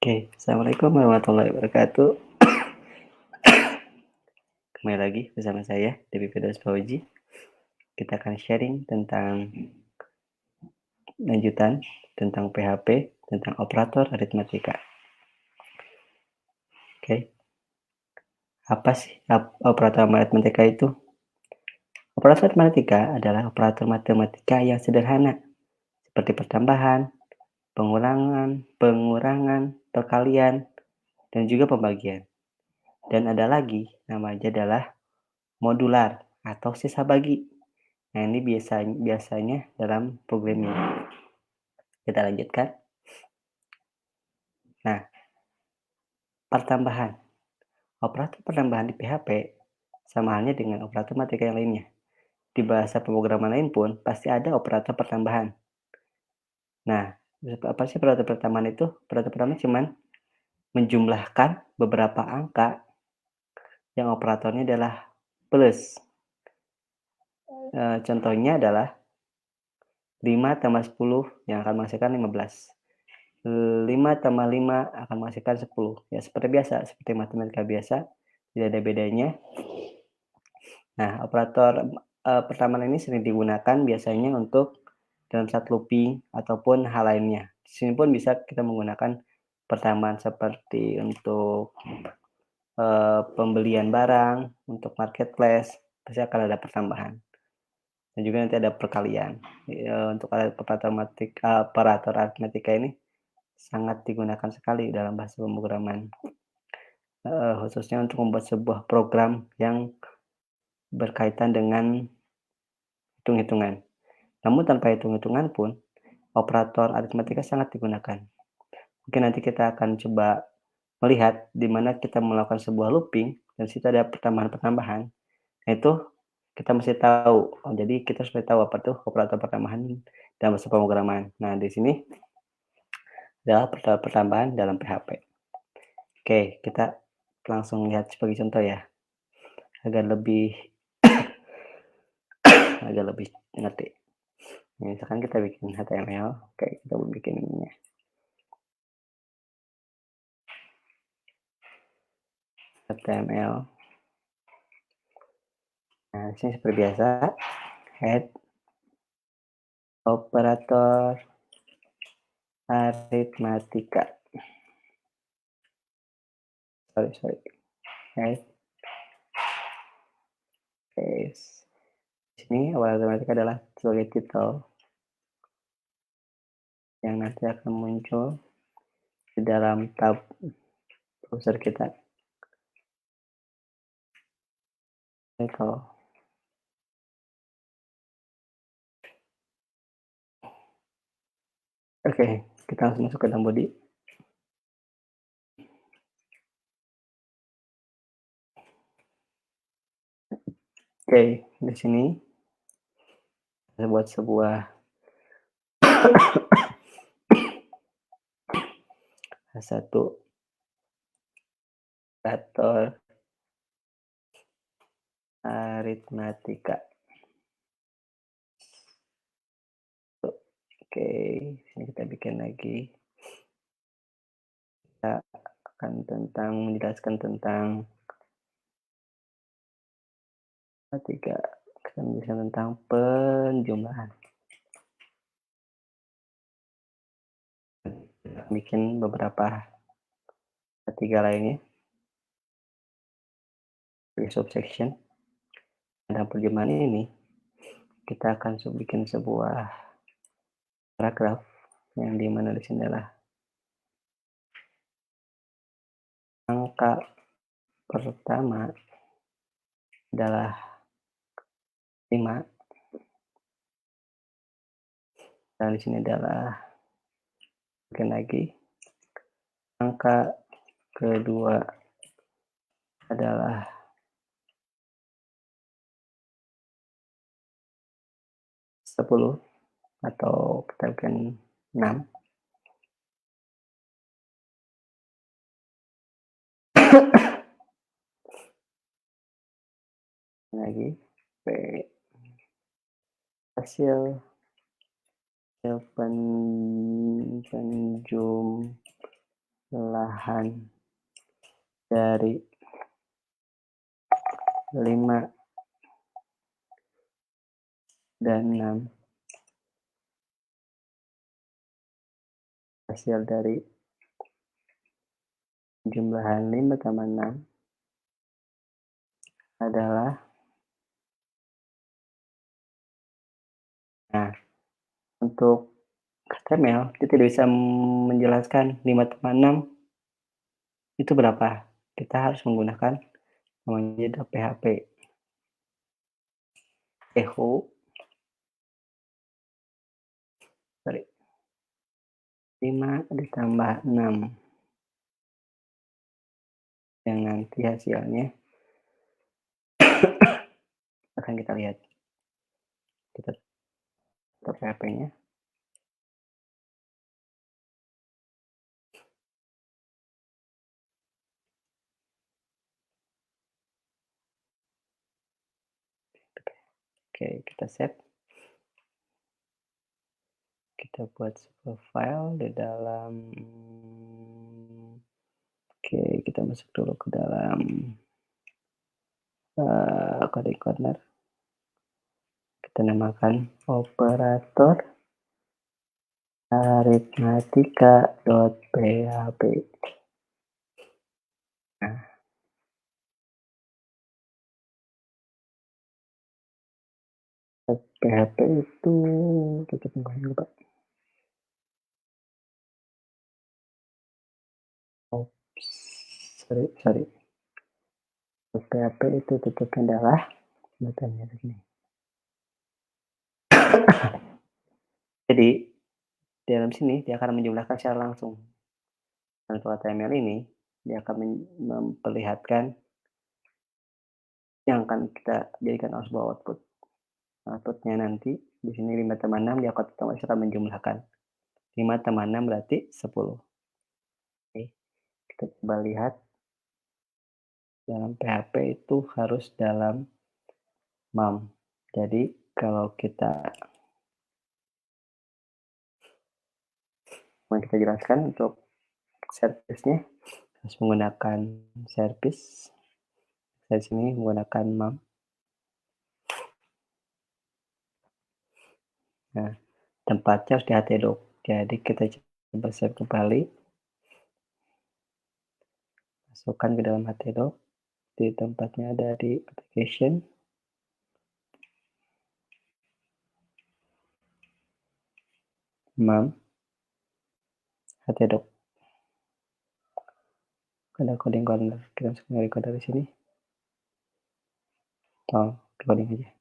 Oke, assalamualaikum warahmatullahi wabarakatuh. Kembali lagi bersama saya Devi Firdaus Fauzi. Kita akan sharing tentang lanjutan tentang PHP, tentang operator aritmatika. Oke, apa sih operator aritmatika itu? Operator aritmatika adalah operator matematika yang sederhana, seperti pertambahan, pengurangan, perkalian, dan juga pembagian. Dan ada lagi, namanya adalah modular atau sisa bagi. Nah, ini biasanya dalam programming. Kita lanjutkan. Nah, pertambahan. Operator pertambahan di PHP sama halnya dengan operator matematika yang lainnya. Di bahasa pemrograman lain pun pasti ada operator pertambahan. Nah, apa sih operator pertambahan itu? Operator pertambahan cuman menjumlahkan beberapa angka yang operatornya adalah plus. Contohnya adalah 5 tambah 10 yang akan menghasilkan 15. 5 tambah 5 akan menghasilkan 10. Ya seperti biasa, seperti matematika biasa, tidak ada bedanya. Nah, operator pertambahan ini sering digunakan biasanya untuk dalam satu looping ataupun hal lainnya. Di sini pun bisa kita menggunakan pertambahan seperti untuk pembelian barang, untuk marketplace, pasti akan ada pertambahan. Dan juga nanti ada perkalian. Untuk operator aritmatika ini sangat digunakan sekali dalam bahasa pemrograman. Khususnya untuk membuat sebuah program yang berkaitan dengan hitung-hitungan. Namun tanpa hitung-hitungan pun, operator aritmatika sangat digunakan. Mungkin nanti kita akan coba melihat di mana kita melakukan sebuah looping, dan situ ada pertambahan-pertambahan. Nah itu kita mesti tahu. Jadi kita harus tahu apa tuh operator pertambahan dalam bahasa pemrograman. Nah di sini adalah pertambahan dalam PHP. Oke, kita langsung lihat sebagai contoh ya, agar lebih ngerti. Misalkan kita bikin HTML, oke kita bikin ininya. HTML. Nah, sini seperti biasa, head operator aritmatika. Sorry. Head case. Di sini awal aritmatika adalah sebagai titel yang nanti akan muncul di dalam tab browser kita. Title. Oke, kita langsung masuk ke dalam body. Oke, di sini saya buat sebuah satu operator aritmatika. Oke, sini kita bikin lagi. Kita akan menjelaskan tentang matematika. Kita menjelaskan tentang penjumlahan. Bikin beberapa ketiga lainnya sebagai subsection. Dalam penjumlahan ini kita akan bikin sebuah paragraf yang dimana di sini adalah angka pertama adalah 5, dan di sini adalah bikin lagi angka kedua adalah 10 atau kita bikin 6. Lagi P hasil penjumlahan lahan dari 5 dan 6 hasil dari jumlahan 5 tambah 6 adalah, nah, untuk HTML kita tidak bisa menjelaskan 5 tambah 6 itu berapa. Kita harus menggunakan namanya PHP. Echo, sorry, 5 ditambah 6 yang nanti hasilnya akan kita lihat. Kita tutup PHP-nya. Oke, kita save. Kita buat sebuah file di dalam, oke, kita masuk dulu ke dalam coding corner. Kita namakan operator aritmatika.php. Nah, PHP itu tutup lupa. Oops, sorry. PHP itu tutupnya adalah buttonnya begini. Jadi di dalam sini dia akan menjumlahkan secara langsung. Dan untuk HTML ini dia akan memperlihatkan yang akan kita jadikan sebuah output. Outputnya nanti di sini 5 tambah 6 dia otomatis akan menjumlahkan. 5 tambah 6 berarti 10. Oke, kita coba lihat dalam PHP itu harus dalam mum. Jadi kalau kita jelaskan untuk service-nya harus menggunakan service. Saya sini menggunakan mum. Nah, tempatnya harus di htdoc. Jadi kita coba save kembali. Masukkan ke dalam htdoc. Di tempatnya ada di application. Mum. htdoc. Ada coding corner. Kita masuk record dari sini. Oh, coding aja.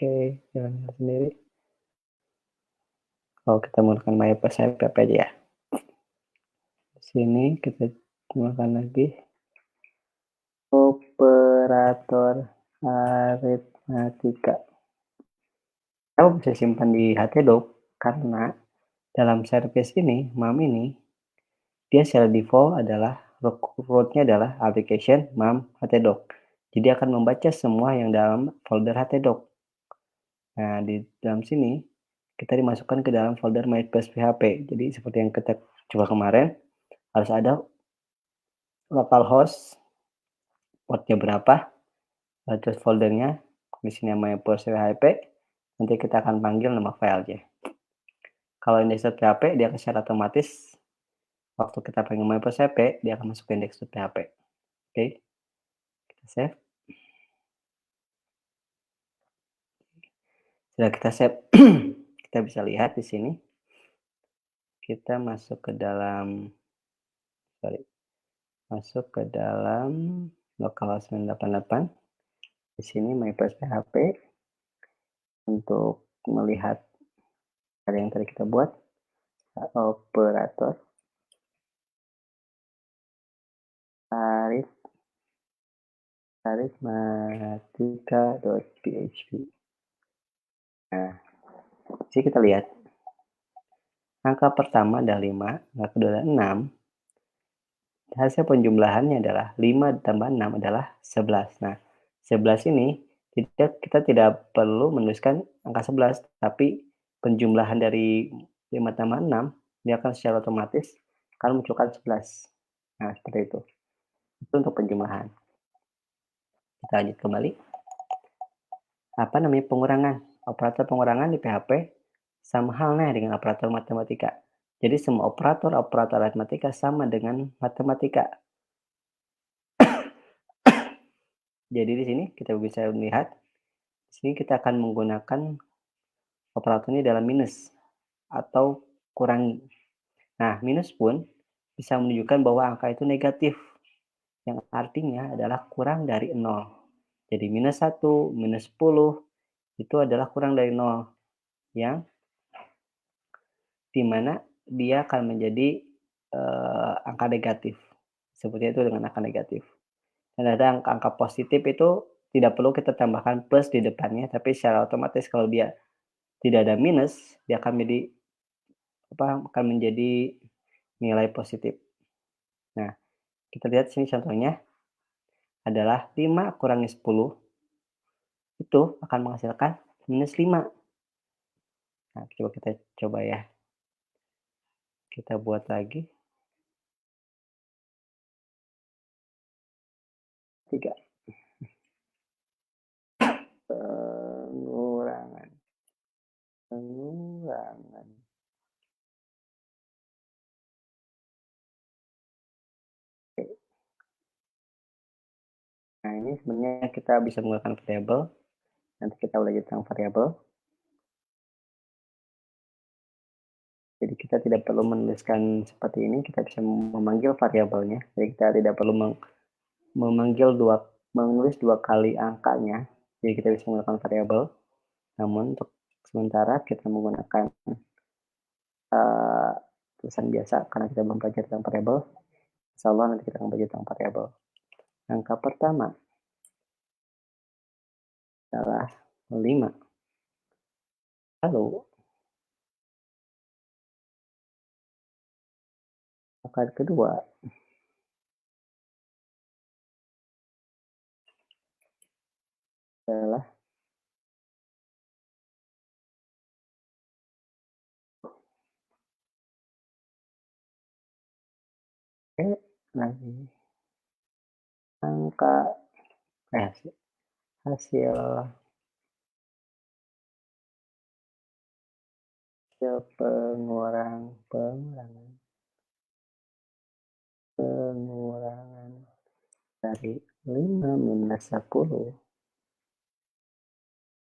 Oke, jalan sendiri. Kalau kita menggunakan MyPHP aja ya. Di sini kita gunakan lagi operator aritmatika. Kita bisa simpan di htdoc karena dalam service ini, mum ini, dia secara default adalah root-nya adalah application mum htdoc. Jadi akan membaca semua yang dalam folder htdoc. Nah, di dalam sini kita dimasukkan ke dalam folder MyPHP. Jadi seperti yang kita coba kemarin, harus ada localhost, portnya berapa, terus foldernya, di sini namanya PHP, nanti kita akan panggil nama filenya. Kalau index.php dia akan secara otomatis waktu kita pengen main PHP dia akan masuk ke index.php. Oke, kita save. Sudah kita save, kita bisa lihat di sini. Kita masuk ke dalam, masuk ke dalam localhost 988. Di sini MyPHP untuk melihat hal yang tadi kita buat, operator aritmatika.php. Nah, sini kita lihat angka pertama adalah 5, angka kedua adalah 6. Hasil penjumlahannya adalah 5 tambah 6 adalah 11. Nah, 11 ini kita tidak perlu menuliskan angka 11, tapi penjumlahan dari 5 tambah 6 dia akan secara otomatis akan munculkan 11. Nah, seperti itu. Itu untuk penjumlahan. Kita lanjut kembali. Apa namanya pengurangan? Operator pengurangan di PHP sama halnya dengan operator matematika. Jadi semua operator aritmatika sama dengan matematika. Jadi di sini kita bisa melihat, di sini kita akan menggunakan operator ini dalam minus atau kurangi. Nah, minus pun bisa menunjukkan bahwa angka itu negatif, yang artinya adalah kurang dari 0. Jadi minus 1, minus 10 itu adalah kurang dari 0, yang dimana dia akan menjadi angka negatif. Seperti itu dengan angka negatif. Dan ada angka-angka positif itu tidak perlu kita tambahkan plus di depannya, tapi secara otomatis kalau dia tidak ada minus, dia akan menjadi nilai positif. Nah, kita lihat sini contohnya adalah 5 kurangi 10 itu akan menghasilkan minus 5. Nah, coba kita coba ya. Kita buat lagi 3. Pengurangan. Pengurangan. Oke. Nah, ini sebenarnya kita bisa menggunakan variabel. Nanti kita belajar tentang variabel. Jadi kita tidak perlu menuliskan seperti ini, kita bisa memanggil variabelnya. Jadi kita tidak perlu menulis dua kali angkanya. Jadi kita bisa menggunakan variabel. Namun untuk sementara kita menggunakan tulisan biasa karena kita belum belajar tentang variabel. Insya Allah nanti kita akan belajar tentang variabel. Angka pertama adalah 5. Lalu angka kedua adalah lagi angka hasil pengurangan dari 5 minus 10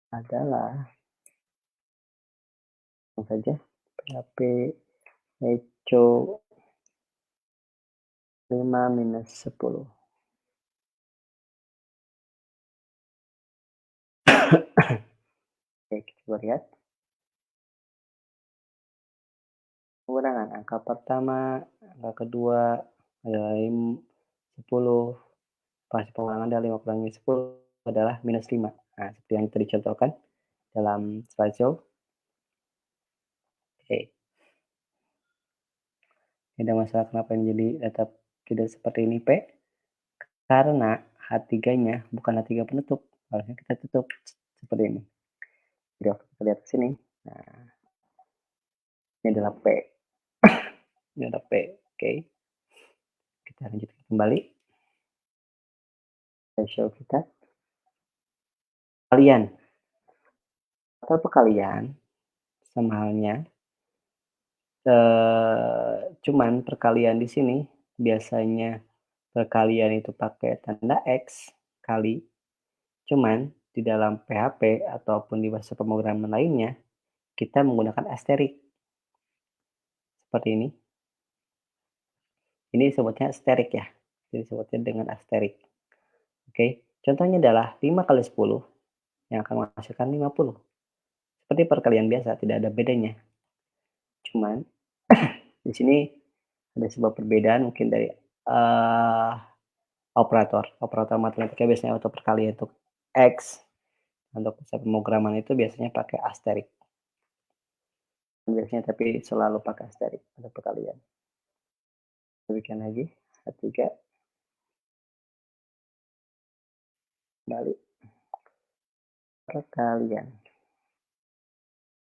adalah saja PHP Echo 5 minus 10. Oke, kita lihat. Pengurangan angka pertama, angka kedua adalah 10. Pasti pengurangan dari 5 kurangi 10 adalah minus 5. Nah, seperti yang tadi contohkan dalam slideshow. Oke. Tidak masalah kenapa ini jadi tetap tidak seperti ini P, karena H3-nya bukan H3 penutup, harusnya kita tutup seperti ini. Jadi kita lihat ke sini. Nah, ini adalah P. Ini adalah P. Oke. Kita lanjutkan kembali. Slideshow kita. Kalian atau perkalian sama halnya. Cuman perkalian di sini biasanya perkalian itu pakai tanda X kali. Cuman di dalam PHP ataupun di bahasa pemrograman lainnya kita menggunakan asterik. Seperti ini. Ini disebutnya asterik ya. Jadi disebutnya dengan asterik. Oke. Contohnya adalah 5 kali 10 yang akan menghasilkan 50. Seperti perkalian biasa, tidak ada bedanya. Cuman di sini ada sebuah perbedaan mungkin dari operator matematika biasanya untuk perkalian untuk X, untuk pemrograman itu biasanya pakai asterik. Biasanya tapi selalu pakai asterik untuk perkalian. Berikan lagi H3 kembali perkalian.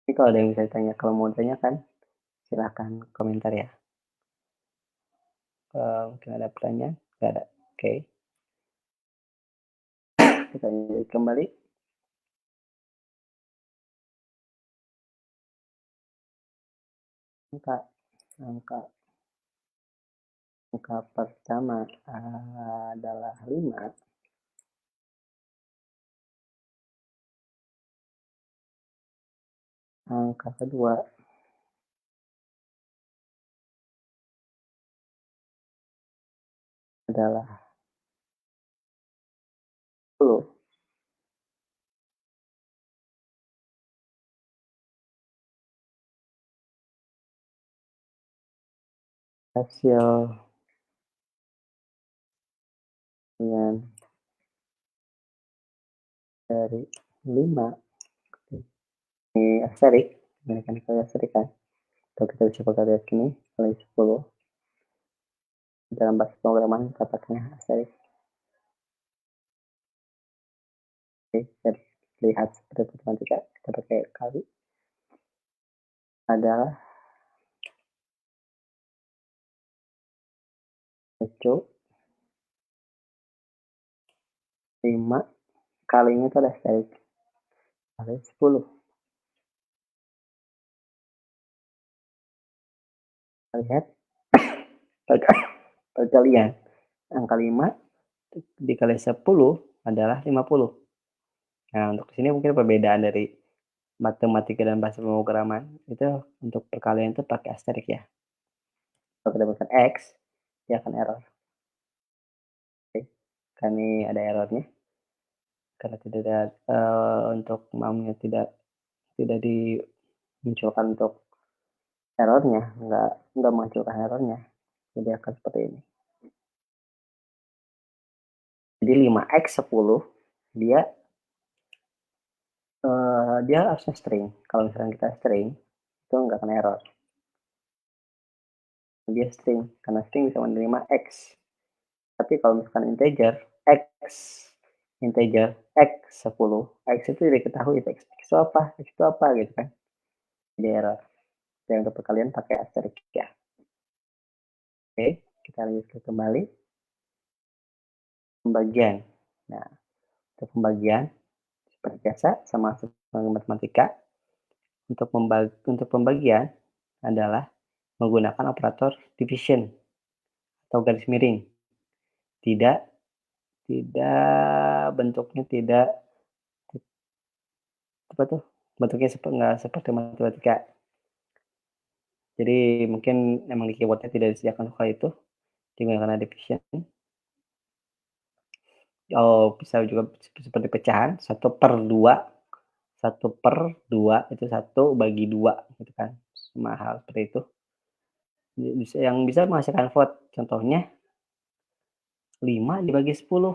Ini kalau ada yang bisa ditanya, kalau mau tanyakan Silahkan komentar ya. Mungkin ada pertanyaan? Nggak ada? Oke, kita lanjut kembali. Angka angka angka pertama adalah 5. Angka kedua adalah 10. Hasil dengan dari 5 ini asterik, menggunakan kali asterik kan. Kalau kita bisa pakai lihat gini, kali 10 dalam bahasa pemrograman kita pakainya asterik. Oke, jadi lihat seperti matematika kita pakai kali adalah lucu 5 kalinya itu ada asterik kali 10. Lihat perkalian angka 5 dikali 10 adalah 50. Nah, untuk sini mungkin perbedaan dari matematika dan bahasa pemrograman itu untuk perkalian itu pakai asterik ya. Kalau kita bukan X, dia akan error. Oke, kami ada errornya karena tidak ada untuk maunya tidak dimunculkan untuk errornya, nggak munculkan errornya. Jadi akan seperti ini. Jadi 5x 10 dia dia harusnya string. Kalau misalkan kita string itu nggak akan error. Dia string karena string bisa menerima x. Tapi kalau misalkan integer x 10, x itu tidak diketahui x itu apa gitu kan. Jadi error. Dan untuk kalian pakai asterisk ya. Oke, kita lanjutkan kembali pembagian. Nah, untuk pembagian seperti biasa sama matematika untuk pembagian adalah menggunakan operator division atau garis miring. Tidak tidak bentuknya tidak apa tuh? Bentuknya nggak seperti matematika. Jadi mungkin emang di keyboardnya tidak disediakan hal itu digunakan division. Oh, bisa juga seperti pecahan 1/2 1/2 itu 1/2 gitu kan. Sama hal seperti itu. Yang bisa menghasilkan float. Contohnya 5 dibagi 10.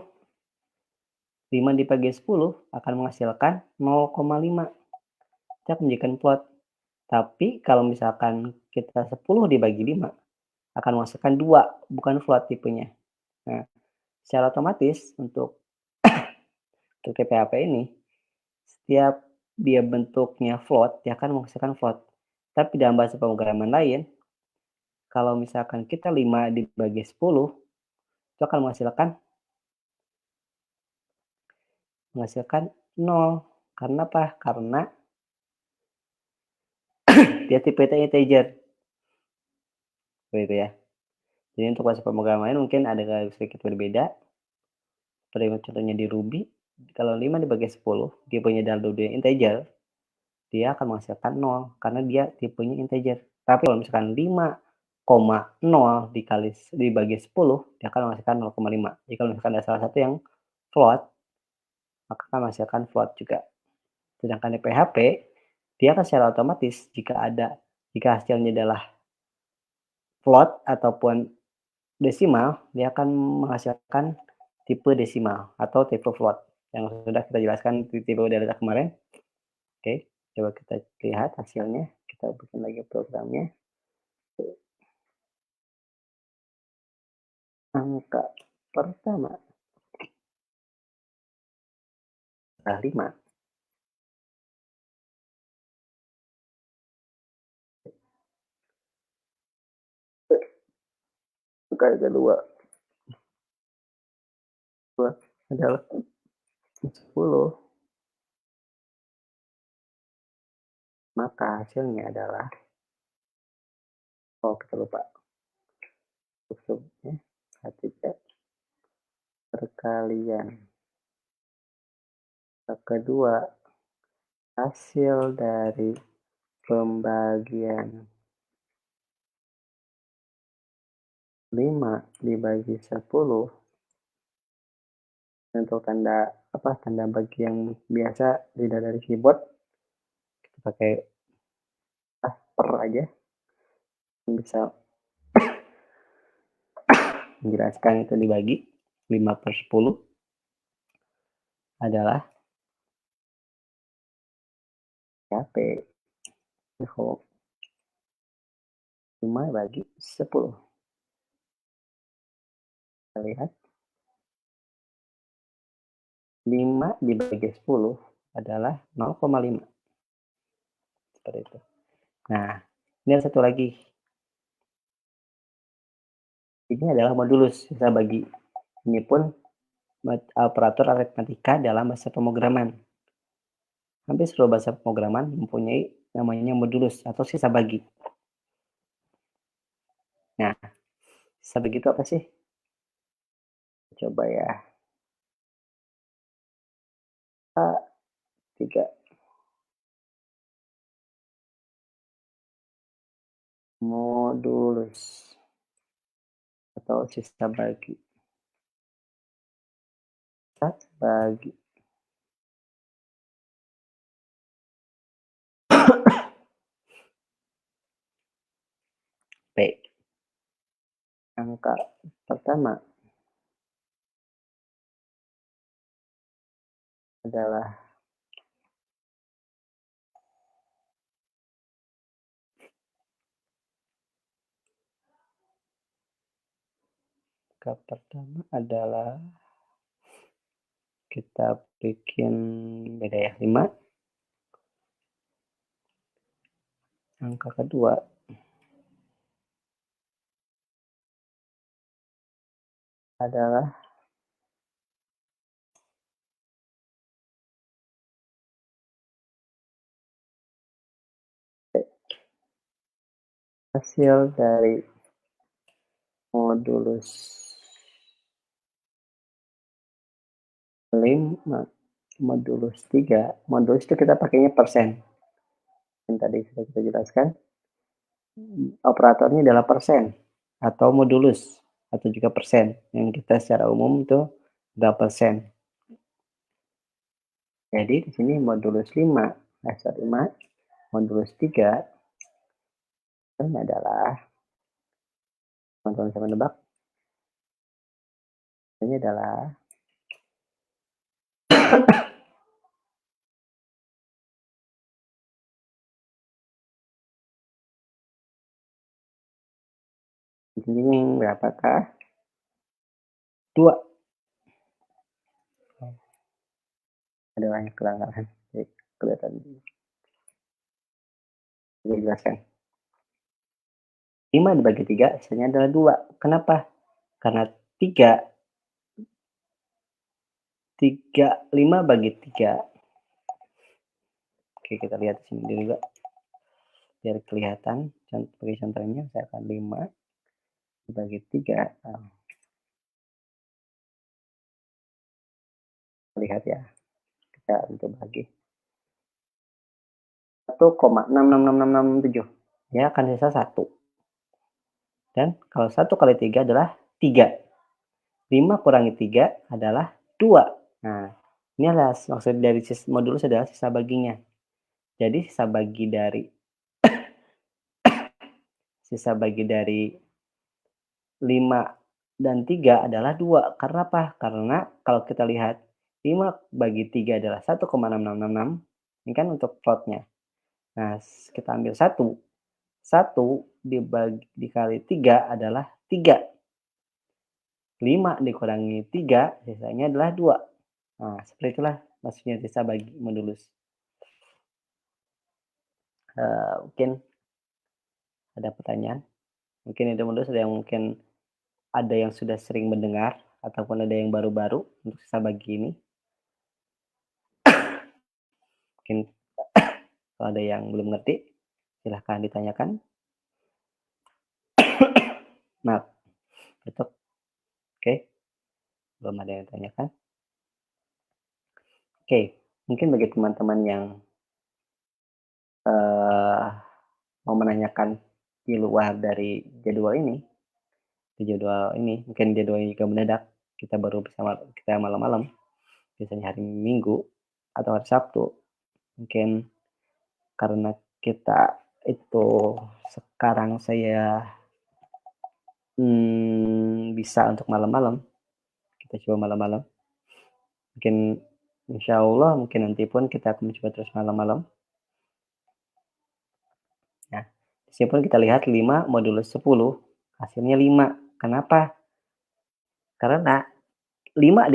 5 dibagi 10 akan menghasilkan 0,5. Itu akan menjadikan float. Tapi kalau misalkan kita 10 dibagi 5 akan menghasilkan 2, bukan float tipenya. Nah, secara otomatis untuk PHP ini setiap dia bentuknya float, dia akan menghasilkan float. Tapi dalam bahasa pemrograman lain, kalau misalkan kita 5 dibagi 10, itu akan menghasilkan 0. Karena apa? Karena dia tipe integer. Begitu ya. Jadi untuk bahasa pemrograman lain mungkin ada sedikit berbeda. Seperti contohnya di Ruby, kalau 5 dibagi 10, tipenya adalah integer, dia akan menghasilkan 0 karena dia tipenya integer. Tapi kalau misalkan 5,0 dibagi 10, dia akan menghasilkan 0,5. Jika misalkan ada salah satu yang float, maka akan menghasilkan float juga. Sedangkan di PHP, dia akan secara otomatis jika hasilnya adalah float ataupun desimal, dia akan menghasilkan tipe desimal atau tipe float yang sudah kita jelaskan di tipe delta kemarin. Oke, coba kita lihat hasilnya. Kita bikin lagi programnya. Angka pertama adalah 5. Angka yang kedua adalah 10, maka hasilnya adalah, oh kita lupa, strukturnya K3 perkalian kedua hasil dari pembagian 5 dibagi 10, untuk tanda bagi yang biasa tidak dari keyboard, kita pakai per aja, bisa menjelaskan itu dibagi 5/10 adalah HP. Kalau 5 bagi 10, kita lihat 5 dibagi 10 adalah 0,5, seperti itu. Nah, ini ada satu lagi, ini adalah modulus sisa bagi. Ini pun operator aritmatika dalam bahasa pemrograman. Hampir seluruh bahasa pemrograman mempunyai namanya modulus atau sisa bagi. Nah, sisa bagi itu apa sih? Coba ya. A3 modulus atau sisa bagi. Sisa bagi. P. Angka pertama adalah kita bikin beda ya, 5. Angka kedua adalah hasil dari modulus 5, modulus 3. Modulus itu kita pakainya persen. Yang tadi sudah kita jelaskan. Operatornya adalah persen atau modulus atau juga persen. Yang kita secara umum itu adalah persen. Jadi di sini modulus 5, modulus 3 ini adalah, teman-teman bisa menebak, ini adalah ini berapakah? 2. Ada banyak kelangkaan, jadi kelihatan. Saya jelaskan. 5 dibagi 3 hasilnya adalah 2. Kenapa? Karena 5 bagi 3. Oke, kita lihat di sini juga biar kelihatan. Sebagai contohnya saya akan 5 dibagi 3. Lihat ya, kita untuk bagi 1,66667, ya akan sisa 1. Dan kalau 1 kali 3 adalah 3. 5 kurangi 3 adalah 2. Nah, ini adalah maksud dari modulus adalah sisa baginya. Jadi sisa bagi dari 5 dan 3 adalah 2. Karena apa? Karena kalau kita lihat 5 bagi 3 adalah 1,6666. Ini kan untuk plotnya. Nah, kita ambil 1. 1 dikali 3 adalah 3. 5 dikurangi 3 sisanya adalah 2. Nah, seperti itulah maksudnya sisa bagi modulus. Mungkin ada pertanyaan? Mungkin itu modulus ada yang mungkin ada yang sudah sering mendengar ataupun ada yang baru-baru untuk sisa bagi ini? Mungkin kalau ada yang belum ngerti, silahkan ditanyakan. Maaf, batuk. Oke, belum ada yang tanyakan. Oke, mungkin bagi teman-teman yang, eee, mau menanyakan di luar dari jadwal ini, di jadwal ini, mungkin jadwalnya juga mendadak, kita baru bisa kita malam-malam, biasanya hari Minggu atau hari Sabtu, mungkin karena kita itu sekarang saya, bisa untuk malam-malam, kita coba malam-malam, mungkin insyaallah mungkin nanti pun kita akan mencoba terus malam-malam. Nah, meskipun kita lihat 5 modulus 10, hasilnya 5. Kenapa? Karena 5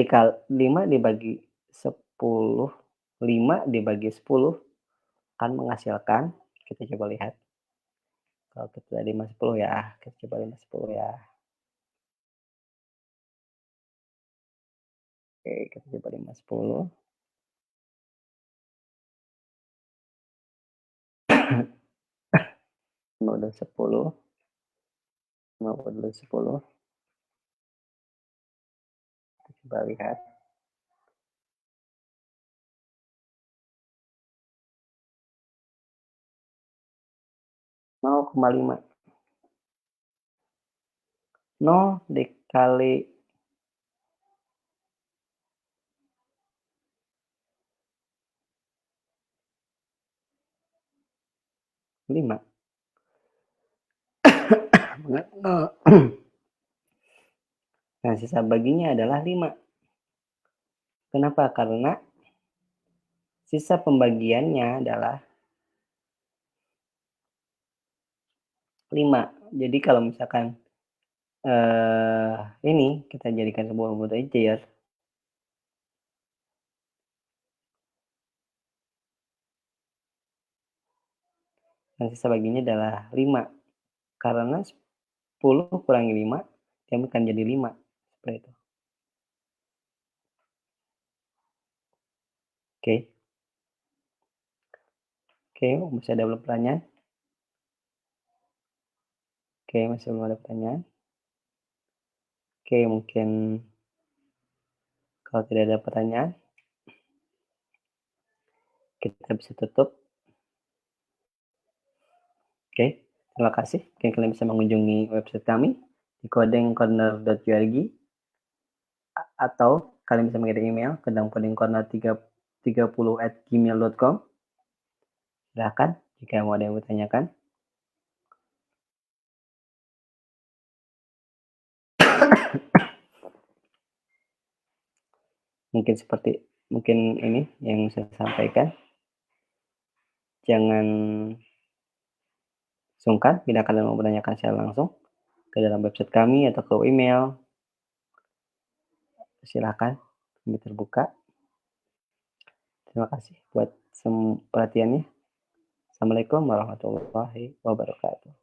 dibagi 10, 5 dibagi 10 kan menghasilkan, kita coba lihat, kalau kita 5, 10 ya, kita coba 5, 10 ya. Oke, kita coba 5, 10. Modul 10, 5 modul 10, kita coba lihat. 0,5. 0 dikali 5. Nah, sisa baginya adalah 5. Kenapa? Karena sisa pembagiannya adalah 5. Jadi kalau misalkan, ini kita jadikan sebuah integer, dan sisa baginya adalah 5. Karena 10 kurangi 5, dia akan jadi 5, seperti itu. Oke. Oke, masih ada belum pertanyaan? Oke, masih belum ada pertanyaan? Oke, mungkin kalau tidak ada pertanyaan, kita bisa tutup. Oke, terima kasih. Mungkin kalian bisa mengunjungi website kami di codingcorner.org, atau kalian bisa mengirim email ke dangcodingcorner30@gmail.com. Silahkan jika mau ada yang bertanyakan. Mungkin ini yang saya sampaikan. Jangan sungkan bila kalian mau menanyakan secara langsung ke dalam website kami atau ke email, silakan, kami terbuka. Terima kasih buat perhatiannya. Assalamualaikum warahmatullahi wabarakatuh.